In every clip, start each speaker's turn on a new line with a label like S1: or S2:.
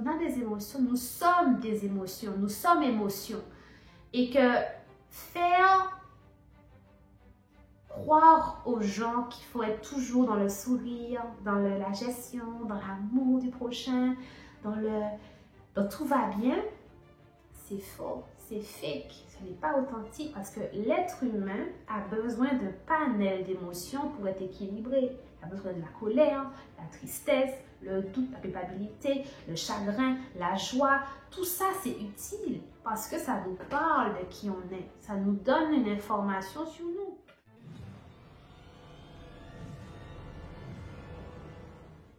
S1: On a des émotions, nous sommes des émotions, nous sommes émotions. Et que faire croire aux gens qu'il faut être toujours dans le sourire, dans la gestion, dans l'amour du prochain, dans tout va bien, c'est faux, c'est fake, ce n'est pas authentique parce que l'être humain a besoin d'un panel d'émotions pour être équilibré. Il a besoin de la colère, la tristesse, le doute, la culpabilité, le chagrin, la joie. Tout ça, c'est utile parce que ça nous parle de qui on est. Ça nous donne une information sur nous.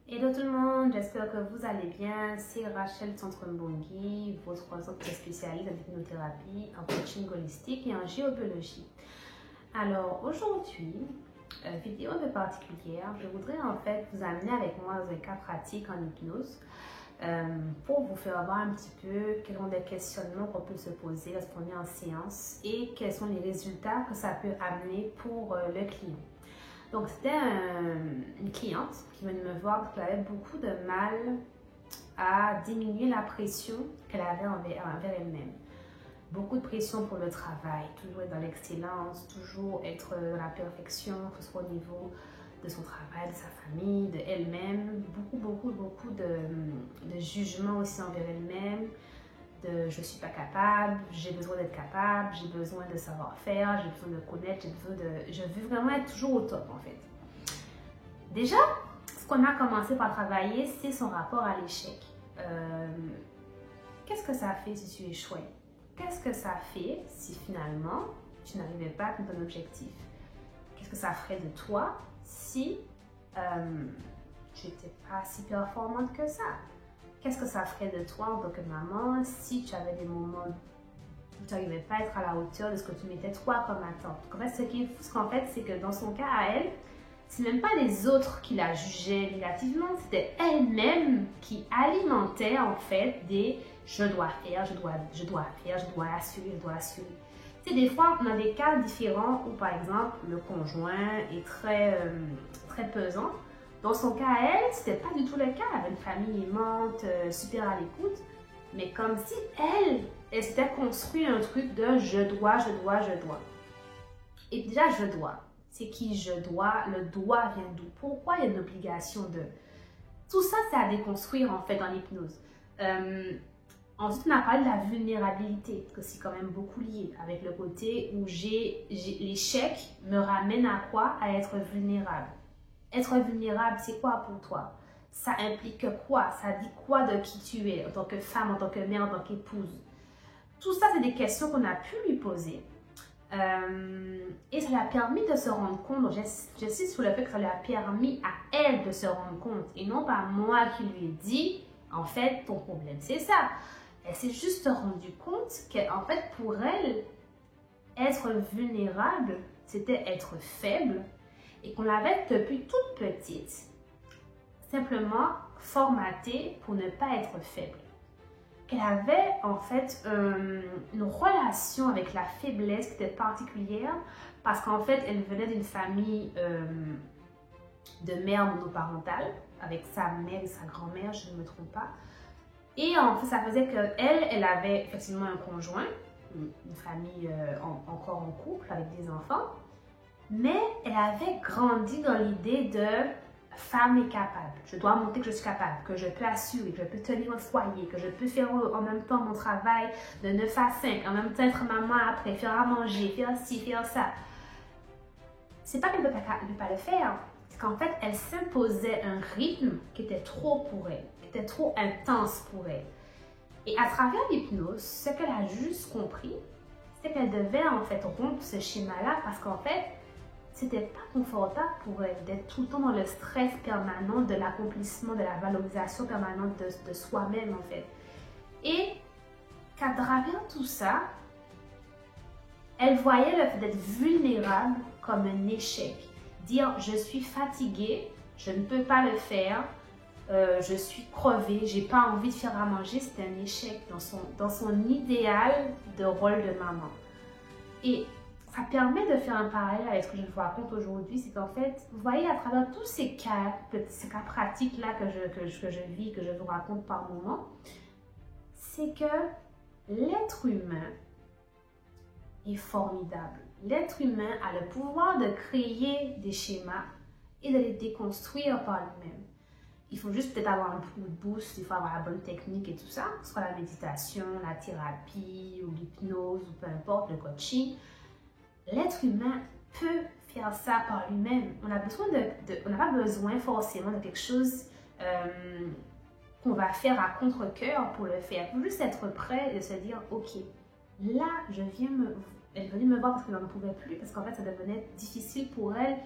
S1: Hello tout le monde, j'espère que vous allez bien. C'est Rachel Centre-Mbongi, votre autre spécialiste en hypnothérapie, en coaching holistique et en géobiologie. Alors aujourd'hui, vidéo un peu particulière, je voudrais en fait vous amener avec moi dans un cas pratique en hypnose pour vous faire voir un petit peu quels sont les questionnements qu'on peut se poser lorsqu'on est en séance et quels sont les résultats que ça peut amener pour le client. Donc, c'était une cliente qui venait me voir parce qu'elle avait beaucoup de mal à diminuer la pression qu'elle avait envers elle-même. Beaucoup de pression pour le travail, toujours être dans l'excellence, toujours être dans la perfection, que ce soit au niveau de son travail, de sa famille, de elle-même. Beaucoup de jugement aussi envers elle-même. Je ne suis pas capable, j'ai besoin d'être capable, j'ai besoin de savoir-faire, j'ai besoin de connaître, je veux vraiment être toujours au top en fait. Déjà, ce qu'on a commencé par travailler, c'est son rapport à l'échec. Qu'est-ce que ça fait si tu échouais? Qu'est-ce que ça fait si finalement tu n'arrivais pas à atteindre ton objectif? Qu'est-ce que ça ferait de toi si tu n'étais pas si performante que ça? Qu'est-ce que ça ferait de toi en tant que maman si tu avais des moments où tu n'arrivais pas à être à la hauteur de ce que tu mettais toi comme attente? En fait, ce qu'en fait, c'est que dans son cas à elle, c'est même pas les autres qui la jugeaient négativement, c'était elle-même qui alimentait en fait des je dois faire, je dois faire, je dois assurer, je dois assurer. Tu sais, des fois, on a des cas différents où par exemple, le conjoint est très pesant. Dans son cas à elle, c'était pas du tout le cas. Elle avait une famille aimante, super à l'écoute. Mais comme si elle s'était construit un truc de je dois. Et déjà, je dois. C'est qui je dois? Le doit vient d'où? Pourquoi il y a une obligation de? Tout ça, c'est à déconstruire en fait dans l'hypnose. Ensuite, on a parlé de la vulnérabilité, parce que c'est quand même beaucoup lié avec le côté où l'échec me ramène à quoi? À être vulnérable. Être vulnérable, c'est quoi pour toi? Ça implique quoi? Ça dit quoi de qui tu es en tant que femme, en tant que mère, en tant qu'épouse? Tout ça, c'est des questions qu'on a pu lui poser. Et ça lui a permis de se rendre compte, j'insiste sur le fait que ça lui a permis à elle de se rendre compte et non pas moi qui lui ai dit, en fait, ton problème, c'est ça. Elle s'est juste rendue compte qu'en fait, pour elle, être vulnérable, c'était être faible. Et qu'on l'avait depuis toute petite, simplement formatée pour ne pas être faible. Qu'elle avait en fait une relation avec la faiblesse qui était particulière parce qu'en fait elle venait d'une famille de mère monoparentale avec sa mère et sa grand-mère, je ne me trompe pas. Et en fait ça faisait qu'elle avait effectivement un conjoint, une famille encore en couple avec des enfants. Mais elle avait grandi dans l'idée de femme est capable. Je dois montrer que je suis capable, que je peux assurer, que je peux tenir un foyer, que je peux faire en même temps mon travail de 9 à 5, en même temps être maman après, faire à manger, faire ci, faire ça. C'est pas qu'elle ne peut pas le faire, c'est qu'en fait, elle s'imposait un rythme qui était trop pour elle, qui était trop intense pour elle. Et à travers l'hypnose, ce qu'elle a juste compris, c'est qu'elle devait en fait rompre ce schéma-là parce qu'en fait, c'était pas confortable pour elle d'être tout le temps dans le stress permanent de l'accomplissement, de la valorisation permanente de soi-même en fait. Et qu'à travers tout ça, elle voyait le fait d'être vulnérable comme un échec. Dire je suis fatiguée, je ne peux pas le faire, je suis crevée, j'ai pas envie de faire à manger, c'est un échec dans son idéal de rôle de maman. Et ça permet de faire un parallèle avec ce que je vous raconte aujourd'hui, c'est qu'en fait, vous voyez, à travers tous ces cas pratiques-là que je vis, que je vous raconte par moment, c'est que l'être humain est formidable. L'être humain a le pouvoir de créer des schémas et de les déconstruire par lui-même. Il faut juste peut-être avoir un coup de boost, il faut avoir la bonne technique et tout ça, que ce soit la méditation, la thérapie ou l'hypnose ou peu importe, le coaching. L'être humain peut faire ça par lui-même. On n'a pas besoin forcément de quelque chose qu'on va faire à contre-cœur pour le faire. Il faut juste être prêt et se dire, ok, là, elle est venue me voir parce qu'elle n'en pouvait plus, parce qu'en fait, ça devenait difficile pour elle.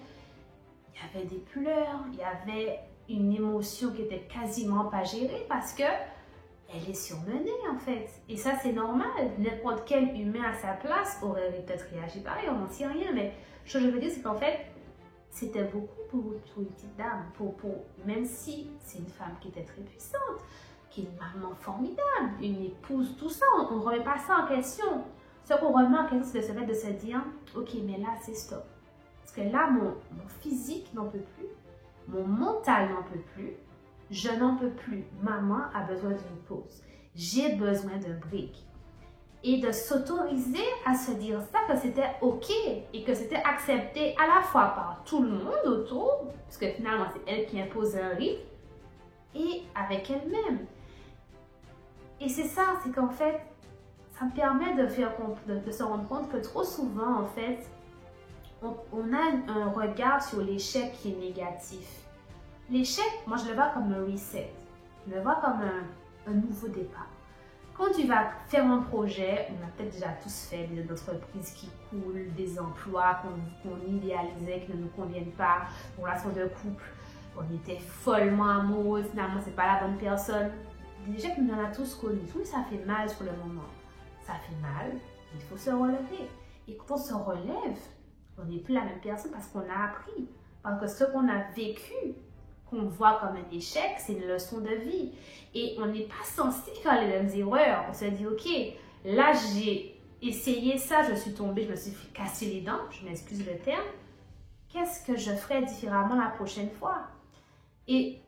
S1: Il y avait des pleurs, il y avait une émotion qui était quasiment pas gérée parce que elle est surmenée en fait. Et ça, c'est normal. N'importe quel humain à sa place aurait peut-être réagi pareil, on n'en sait rien. Mais ce que je veux dire, c'est qu'en fait, c'était beaucoup pour une petite dame. Même si c'est une femme qui était très puissante, qui est une maman formidable, une épouse, tout ça, on ne remet pas ça en question. Ce qu'on remet en question, c'est le fait de se dire, ok, mais là, c'est stop. Parce que là, mon physique n'en peut plus, mon mental n'en peut plus, je n'en peux plus. Maman a besoin d'une pause. J'ai besoin d'un break. Et de s'autoriser à se dire ça, que c'était OK et que c'était accepté à la fois par tout le monde autour, parce que finalement, c'est elle qui impose un rythme, et avec elle-même. Et c'est ça, c'est qu'en fait, ça me permet de se rendre compte que trop souvent, en fait, on a un regard sur l'échec qui est négatif. L'échec, moi je le vois comme un reset, je le vois comme un nouveau départ. Quand tu vas faire un projet, on a peut-être déjà tous fait des entreprises qui coulent, des emplois qu'on idéalisait, qui ne nous conviennent pas, une relation de couple, on était follement amoureux, finalement c'est pas la bonne personne. Des échecs, on en a tous connus, oui ça fait mal sur le moment, ça fait mal, il faut se relever. Et quand on se relève, on n'est plus la même personne parce qu'on a appris, parce que ce qu'on a vécu, qu'on voit comme un échec, c'est une leçon de vie. Et on n'est pas censé faire les mêmes erreurs. On se dit, ok, là j'ai essayé ça, je suis tombée, je me suis cassé les dents, je m'excuse le terme. Qu'est-ce que je ferais différemment la prochaine fois? Et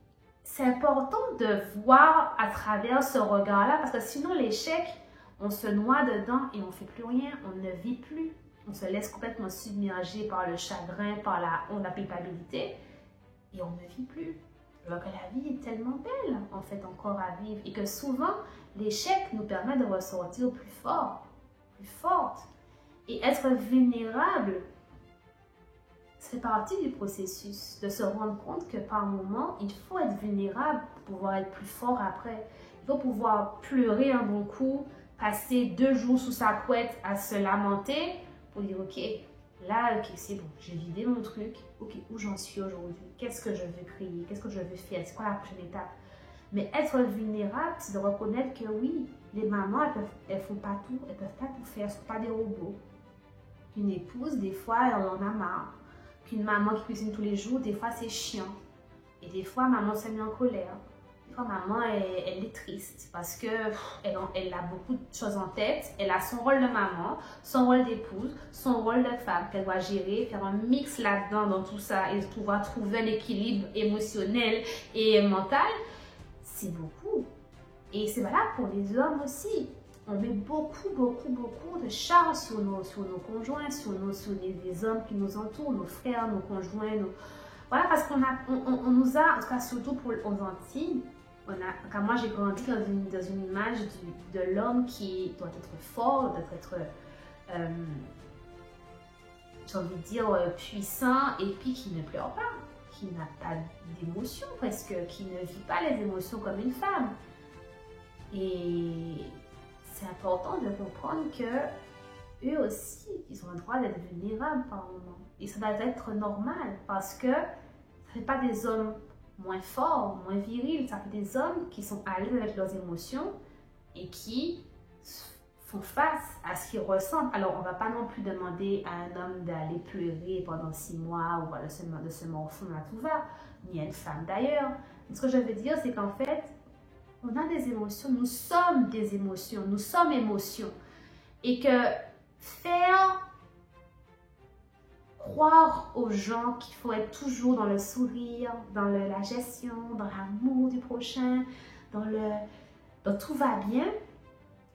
S1: c'est important de voir à travers ce regard-là, parce que sinon l'échec, on se noie dedans et on ne fait plus rien, on ne vit plus. On se laisse complètement submerger par le chagrin, par la honte, la culpabilité. Et on ne vit plus. Alors que la vie est tellement belle, en fait, encore à vivre. Et que souvent, l'échec nous permet de ressortir plus fort, plus forte. Et être vulnérable, c'est partie du processus. De se rendre compte que par moment, il faut être vulnérable pour pouvoir être plus fort après. Il faut pouvoir pleurer un bon coup, passer 2 jours sous sa couette à se lamenter pour dire, ok, là, ok, c'est bon, j'ai vidé mon truc. Ok, où j'en suis aujourd'hui? Qu'est-ce que je veux créer? Qu'est-ce que je veux faire? C'est quoi la prochaine étape? Mais être vulnérable, c'est de reconnaître que oui, les mamans, elles font pas tout. Elles peuvent pas tout faire. Ce ne sont pas des robots. Une épouse, des fois, elle en a marre. Qu'une maman qui cuisine tous les jours, des fois, c'est chiant. Et des fois, maman se met en colère. Des fois, maman, elle est triste parce qu'elle a beaucoup de choses en tête. Elle a son rôle de maman, son rôle d'épouse, son rôle de femme qu'elle doit gérer, faire un mix là-dedans dans tout ça et pouvoir trouver un équilibre émotionnel et mental. C'est beaucoup. Et c'est valable pour les hommes aussi. On met beaucoup de charges sur nos conjoints, sur les hommes qui nous entourent, nos frères, nos conjoints. Voilà, parce qu'on nous a, en tout cas surtout pour aux Antilles, quand moi j'ai grandi dans une image de l'homme qui doit être fort, doit être, j'ai envie de dire, puissant et puis qui ne pleure pas, qui n'a pas d'émotions presque, qui ne vit pas les émotions comme une femme. Et c'est important de comprendre que eux aussi, ils ont le droit d'être vulnérables par moment. Et ça doit être normal parce que ça ne fait pas des hommes moins forts, moins virils, ça fait des hommes qui sont à l'aise avec leurs émotions et qui font face à ce qu'ils ressentent. Alors, on ne va pas non plus demander à un homme d'aller pleurer pendant 6 mois ou de se morfondre à tout va, ni à une femme d'ailleurs. Ce que je veux dire, c'est qu'en fait, on a des émotions, nous sommes des émotions, nous sommes émotions. Et que faire croire aux gens qu'il faut être toujours dans le sourire, dans la gestion, dans l'amour du prochain, dans tout va bien,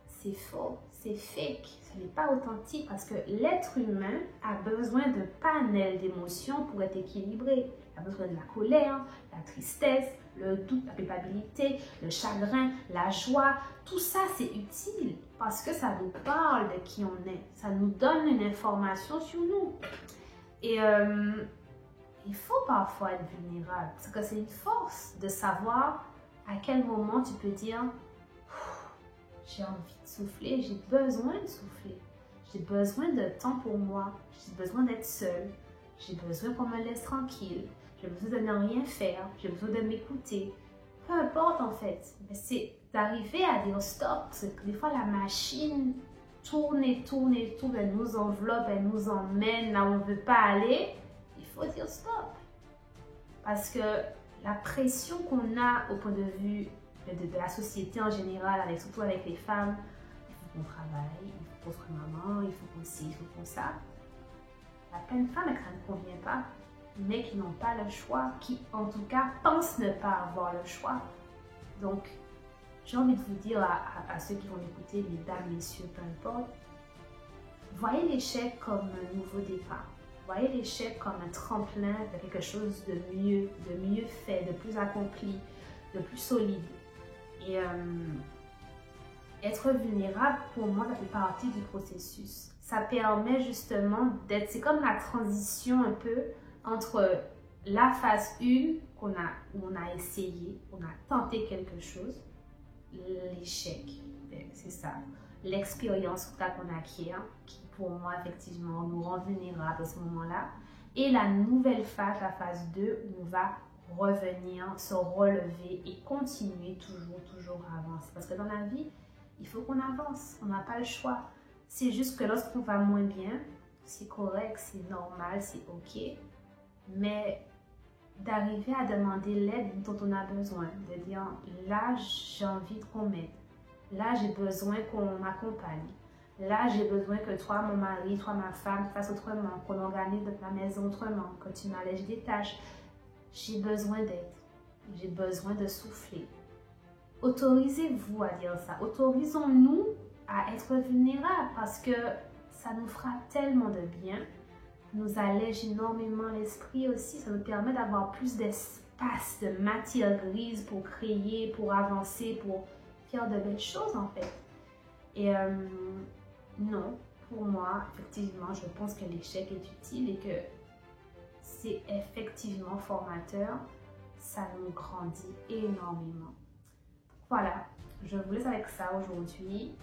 S1: c'est faux, c'est fake, ce n'est pas authentique parce que l'être humain a besoin de panel d'émotions pour être équilibré. Il a besoin de la colère, la tristesse, le doute, la culpabilité, le chagrin, la joie. Tout ça, c'est utile parce que ça nous parle de qui on est. Ça nous donne une information sur nous. Et il faut parfois être vulnérable parce que c'est une force de savoir à quel moment tu peux dire j'ai envie de souffler, j'ai besoin de souffler. J'ai besoin de temps pour moi. J'ai besoin d'être seule. J'ai besoin qu'on me laisse tranquille. J'ai besoin de ne rien faire. J'ai besoin de m'écouter. Peu importe en fait. Mais c'est d'arriver à dire stop. Parce que des fois la machine tourne et tourne et tourne. Elle nous enveloppe, elle nous emmène là où on ne veut pas aller. Il faut dire stop. Parce que la pression qu'on a au point de vue de la société en général, surtout avec les femmes, il faut qu'on travaille, il faut qu'on soit maman, il faut qu'on ci, il faut qu'on ça. La pleine femme, elle ne convient pas, mais qui n'ont pas le choix, qui en tout cas pensent ne pas avoir le choix. Donc, j'ai envie de vous dire à ceux qui vont m'écouter, mesdames, messieurs, peu importe, voyez l'échec comme un nouveau départ. Voyez l'échec comme un tremplin vers quelque chose de mieux fait, de plus accompli, de plus solide. Et être vulnérable, pour moi, ça fait partie du processus. Ça permet justement d'être, c'est comme la transition un peu entre la phase 1 où on a essayé, on a tenté quelque chose, l'échec, c'est ça, l'expérience qu'on acquiert, qui pour moi effectivement nous rend vulnérables à ce moment-là, et la nouvelle phase, la phase 2, où on va revenir, se relever et continuer toujours à avancer. Parce que dans la vie, il faut qu'on avance, on n'a pas le choix. C'est juste que lorsqu'on va moins bien, c'est correct, c'est normal, c'est ok, mais d'arriver à demander l'aide dont on a besoin, de dire là j'ai envie qu'on m'aide, là j'ai besoin qu'on m'accompagne, là j'ai besoin que toi mon mari, toi ma femme fasse autrement, qu'on organise la maison autrement, que tu m'allèges des tâches. J'ai besoin d'aide, j'ai besoin de souffler. Autorisez-vous à dire ça, autorisons-nous à être vulnérables parce que ça nous fera tellement de bien, nous allège énormément l'esprit aussi, ça nous permet d'avoir plus d'espace, de matière grise pour créer, pour avancer, pour faire de belles choses en fait. Et non, pour moi, effectivement, je pense que l'échec est utile et que c'est effectivement formateur, ça nous grandit énormément. Voilà, je vous laisse avec ça aujourd'hui.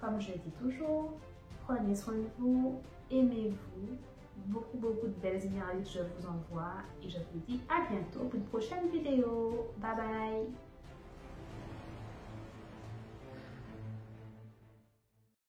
S1: Comme je dis toujours, prenez soin de vous, aimez-vous. Beaucoup de belles énergies que je vous envoie et je vous dis à bientôt pour une prochaine vidéo. Bye bye!